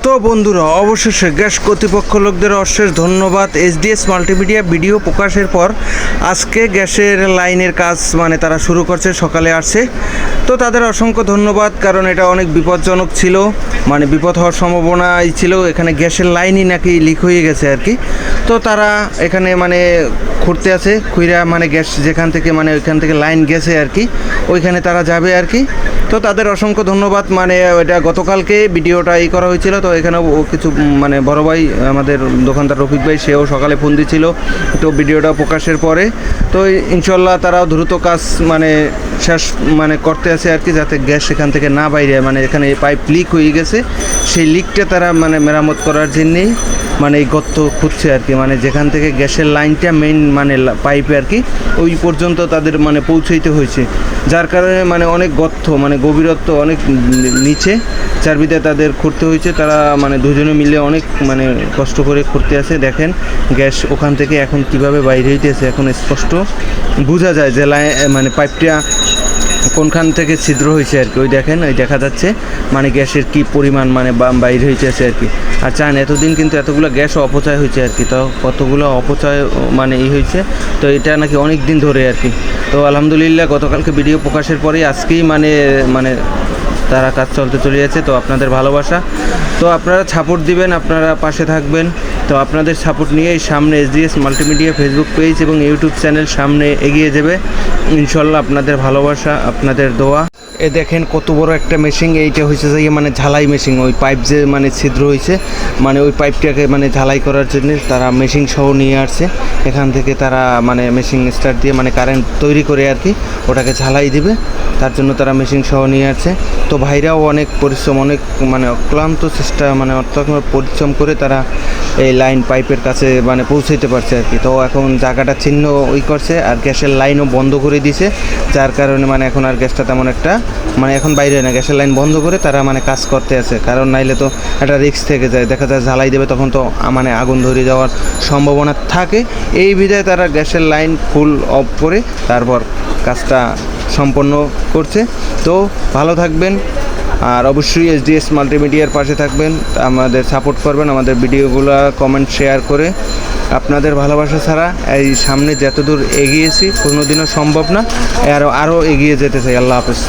তো বন্ধুরা, অবশেষে গ্যাস কর্তৃপক্ষ লোকদের অশেষ ধন্যবাদ। এইচডিএস মাল্টিমিডিয়া ভিডিও প্রকাশের পর আজকে গ্যাসের লাইনের কাজ তারা শুরু করছে, সকালে আসছে। তো তাদের অসংখ্য ধন্যবাদ, কারণ এটা অনেক বিপজ্জনক ছিল, বিপদ হওয়ার সম্ভাবনাই ছিল। এখানে গ্যাসের লাইনই নাকি লিক হয়ে গেছে আর কি। তো তারা এখানে খুঁড়তে আছে, খুঁড়া গ্যাস যেখান থেকে ওইখান থেকে লাইন গেছে আর কি, ওইখানে তারা যাবে আর কি। তো তাদের অসংখ্য ধন্যবাদ। এটা গতকালকে ভিডিওটা করা হয়েছিল। তো এখানেও কিছু বড় ভাই, আমাদের দোকানদার রফিক ভাই, সেও সকালে ফোন দিছিল তো ভিডিওটা প্রকাশের পরে। তো ইনশাল্লাহ তারাও দ্রুত কাজ শেষ করতে আছে আর কি, যাতে গ্যাস সেখান থেকে না বাইরে, এখানে পাইপ লিক হয়ে গেছে, সেই লিকটা তারা মেরামত করার জন্যেই এই গর্ত খুঁজছে আর কি। যেখান থেকে গ্যাসের লাইনটা মেইন পাইপে আর কি, ওই পর্যন্ত তাদের পৌঁছাইতে হয়েছে, যার কারণে অনেক গর্ত, গভীরত্ব অনেক নিচে, যার বিধায় তাদের খুঁড়তে হয়েছে। তারা দুজনে মিলে অনেক কষ্ট করে খুঁড়তে আছে। দেখেন গ্যাস ওখান থেকে এখন কিভাবে বাইরে হইতেছে, এখন স্পষ্ট বোঝা যায় যে পাইপটা কোনখান থেকে ছিদ্র হয়েছে আর কি। ওই দেখেন, ওই দেখা যাচ্ছে গ্যাসের কি পরিমাণ বাইরে হইতেছে আর কি। আর চান এতদিন কিন্তু এতগুলো গ্যাসও অপচয় হয়েছে আর কি। তো কতগুলো অপচয় হয়েছে, তো এটা নাকি অনেক দিন ধরে আর কি। তো আলহামদুলিল্লাহ গতকালকে ভিডিও প্রকাশের পরেই আজকেই তারা কাজ চলে যাচ্ছে। তো আপনাদের ভালোবাসা, তো আপনারা সাপোর্ট দিবেন, আপনারা পাশে থাকবেন। তো আপনাদের সাপোর্ট নিয়েই সামনে এইচডিএস মাল্টিমিডিয়া ফেসবুক পেজ এবং ইউটিউব চ্যানেল সামনে এগিয়ে যাবে ইনশাল্লাহ। আপনাদের ভালোবাসা, আপনাদের দোয়া। এ দেখেন কত বড় একটা মেশিন, এইটা হয়েছে যে ঝালাই মেশিন। ওই পাইপ যে ছিদ্র হয়েছে, ওই পাইপটাকে ঝালাই করার জন্য তারা মেশিন সহ নিয়ে আসছে। এখান থেকে তারা মেশিন স্টার্ট দিয়ে কারেন্ট তৈরি করে আর কি ওটাকে ঝালাই দিবে, তার জন্য তারা মেশিন সহ নিয়ে আসছে। তো ভাইরাও অনেক পরিশ্রম, অনেক অক্লান্ত চেষ্টা, অত্যন্ত পরিশ্রম করে তারা এই লাইন পাইপের কাছে পৌঁছাইতে পারছে আর কি। তো এখন জায়গাটা চিহ্ন করছে, আর গ্যাসের লাইনও বন্ধ করে দিছে, যার কারণে এখন আর গ্যাসটা তেমন একটা এখন বাইরে না, গ্যাসের লাইন বন্ধ করে তারা কাজ করতে আছে। কারণ নাইলে তো একটা রিস্ক থেকে যায়, দেখা যায় ঝালাই দেবে, তখন তো আগুন ধরে যাওয়ার সম্ভাবনা থাকে। এই বিধায় তারা গ্যাসের লাইন ফুল অফ করে তারপর কাজটা সম্পন্ন করছে। তো ভালো থাকবেন, আর অবশ্যই এইচডিএস মাল্টিমিডিয়ার পাশে থাকবেন, আমাদের সাপোর্ট করবেন, আমাদের ভিডিওগুলো কমেন্ট শেয়ার করে। আপনাদের ভালোবাসা ছাড়া এই সামনে যতদূর এগিয়েছি কোনোদিনও সম্ভব না, আরও এগিয়ে যেতে চাই। আল্লাহ হাফেজ।